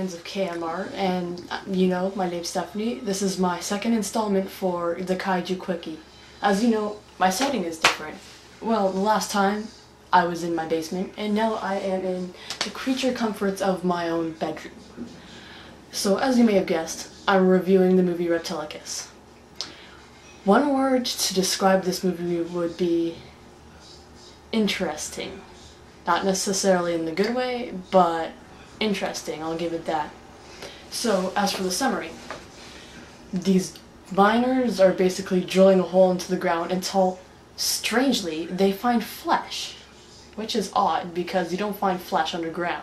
fans of KMR, and you know, my name's Stephanie. This is my second installment for the Kaiju Quickie. As you know, my setting is different. Well, the last time I was in my basement, and now I am in the creature comforts of my own bedroom. So, as you may have guessed, I'm reviewing the movie Reptilicus. One word to describe this movie would be interesting. Not necessarily in the good way, but interesting, I'll give it that. So, as for the summary, these miners are basically drilling a hole into the ground until, strangely, they find flesh. Which is odd, because you don't find flesh underground.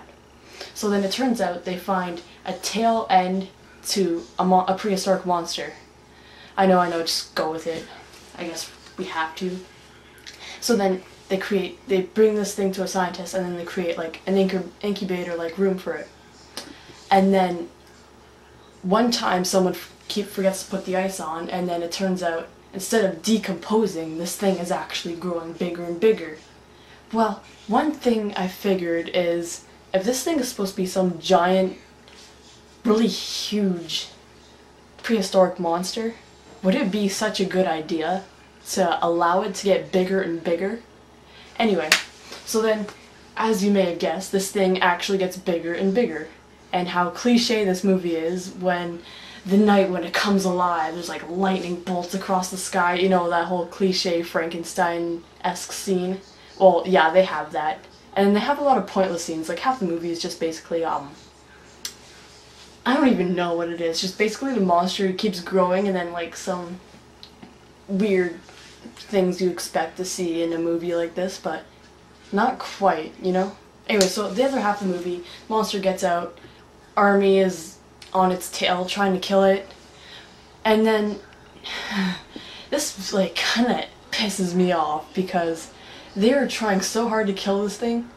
So then it turns out they find a tail end to a prehistoric monster. I know, just go with it. I guess we have to. So then they bring this thing to a scientist, and then they create like an incubator like room for it. And then one time someone forgets to put the ice on, and then it turns out instead of decomposing, this thing is actually growing bigger and bigger. Well, one thing I figured is, if this thing is supposed to be some giant, really huge prehistoric monster, would it be such a good idea to allow it to get bigger and bigger? Anyway, so then, as you may have guessed, this thing actually gets bigger and bigger. And how cliche this movie is, when the night when it comes alive, there's like lightning bolts across the sky, you know, that whole cliche Frankenstein-esque scene. Well, yeah, they have that. And they have a lot of pointless scenes, like half the movie is just basically, I don't even know what it is, just basically the monster keeps growing and then like some weird things you expect to see in a movie like this, but not quite, you know? Anyway, so the other half of the movie, monster gets out, army is on its tail trying to kill it, and then this like kinda pisses me off because they are trying so hard to kill this thing,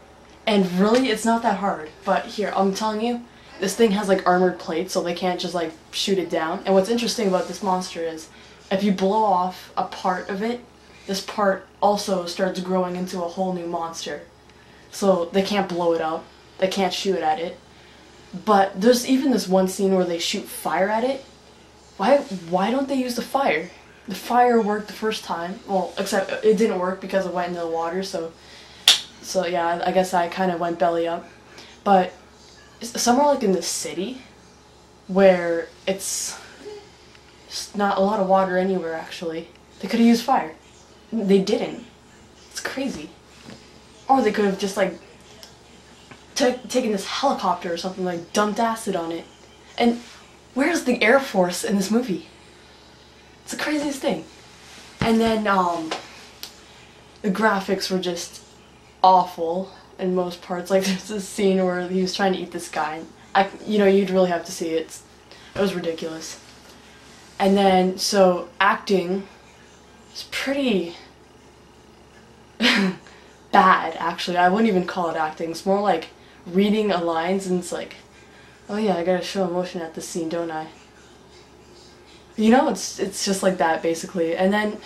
and really it's not that hard. But here, I'm telling you, this thing has like armored plates, so they can't just like shoot it down. And what's interesting about this monster is, if you blow off a part of it, this part also starts growing into a whole new monster. So they can't blow it up, they can't shoot at it. But there's even this one scene where they shoot fire at it. Why don't they use the fire? The fire worked the first time. Well, except it didn't work because it went into the water, so yeah, I guess I kind of went belly up. But somewhere like in the city, where it's not a lot of water anywhere actually, they could have used fire. They didn't. It's crazy. Or they could have just like taken this helicopter or something, like dumped acid on it. And where's the Air Force in this movie? It's the craziest thing. And then the graphics were just awful in most parts. Like there's this scene where he was trying to eat this guy. You know, you'd really have to see it. It was ridiculous. And then, so acting is pretty bad, actually. I wouldn't even call it acting. It's more like reading a lines, and it's like, oh yeah, I gotta show emotion at this scene, don't I? You know, it's just like that, basically. And then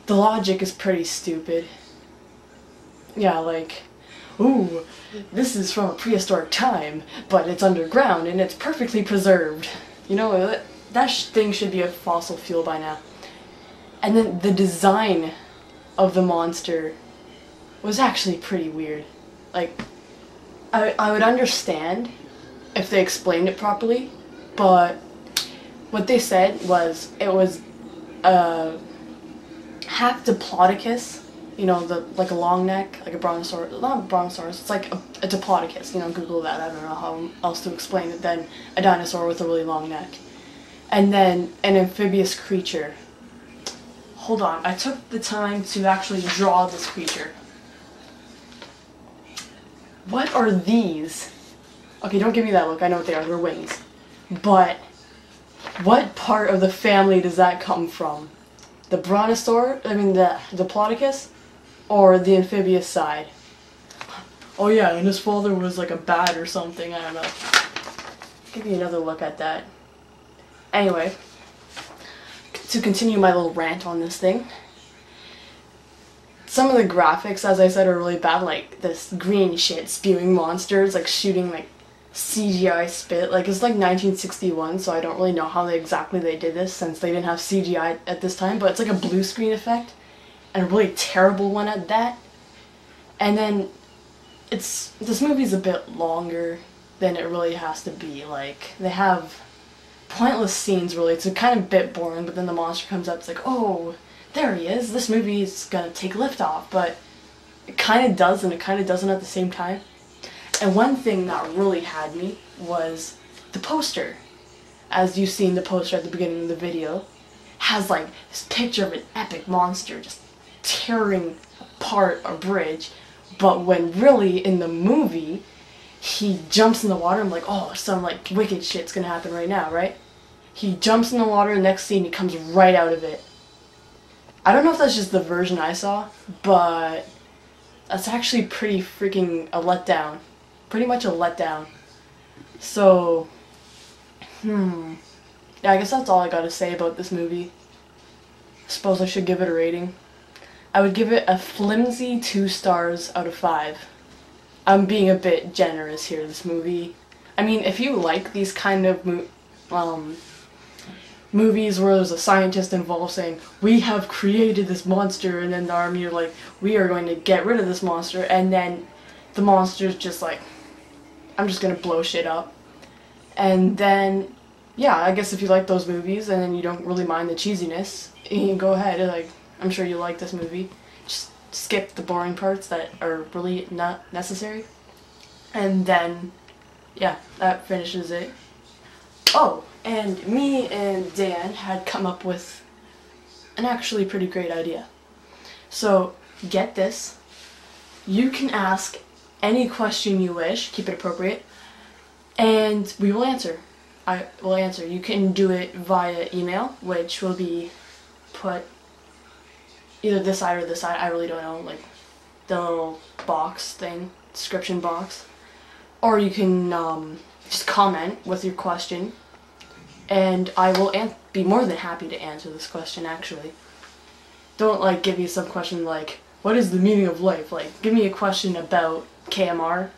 the logic is pretty stupid. Yeah, like, ooh, this is from a prehistoric time, but it's underground and it's perfectly preserved. You know, that thing should be a fossil fuel by now. And then the design of the monster was actually pretty weird. Like, I would understand if they explained it properly, but what they said was it was half Diplodocus, you know, like a long neck, like a brontosaurus, not a brontosaurus, it's like a Diplodocus, you know, Google that, I don't know how else to explain it, than a dinosaur with a really long neck. And then an amphibious creature. Hold on, I took the time to actually draw this creature. What are these? Okay, don't give me that look, I know what they are, they're wings. But what part of the family does that come from? The brontosaurus, the Diplodocus, or the amphibious side? Oh yeah, and his father was like a bat or something, I don't know. Give me another look at that. Anyway, to continue my little rant on this thing, some of the graphics, as I said, are really bad, like this green shit spewing monsters, like shooting like CGI spit. Like, it's like 1961, so I don't really know how exactly they did this since they didn't have CGI at this time, but it's like a blue screen effect, and a really terrible one at that. And then this movie's a bit longer than it really has to be. Like, they have pointless scenes, really. It's a kind of a bit boring, but then the monster comes up, it's like, oh, there he is, this movie is gonna take liftoff, but it kind of does and it kind of doesn't at the same time. And one thing that really had me was the poster. As you've seen the poster at the beginning of the video, has like this picture of an epic monster just tearing apart a bridge, but when really in the movie he jumps in the water, I'm like, oh, some like wicked shit's gonna happen right now, right? He jumps in the water, the next scene he comes right out of it. I don't know if that's just the version I saw, but that's actually pretty freaking a letdown. Pretty much a letdown. So, yeah, I guess that's all I gotta say about this movie. I suppose I should give it a rating. I would give it a flimsy 2 stars out of 5. I'm being a bit generous here, this movie. I mean, if you like these kind of movies where there's a scientist involved saying, we have created this monster, and then the army are like, we are going to get rid of this monster, and then the monster's just like, I'm just gonna blow shit up. And then, yeah, I guess if you like those movies and then you don't really mind the cheesiness, you can go ahead, like, I'm sure you like this movie. Just skip the boring parts that are really not necessary. And then, yeah, that finishes it. Oh, and me and Dan had come up with an actually pretty great idea. So, get this. You can ask any question you wish, keep it appropriate, and we will answer. I will answer. You can do it via email, which will be put either this side or this side, I really don't know, like the little box thing, description box. Or you can just comment with your question, and I will be more than happy to answer this question, actually. Don't, like, give me some question like, what is the meaning of life? Like, give me a question about KMR,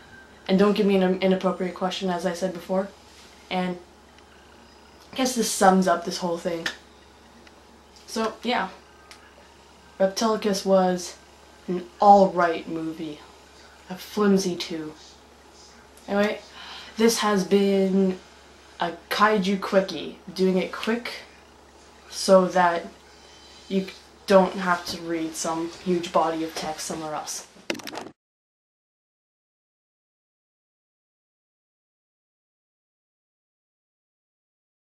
and don't give me an inappropriate question, as I said before. And I guess this sums up this whole thing. So, yeah. Reptilicus was an alright movie. A flimsy 2. Anyway, this has been a Kaiju Quickie. Doing it quick so that you don't have to read some huge body of text somewhere else.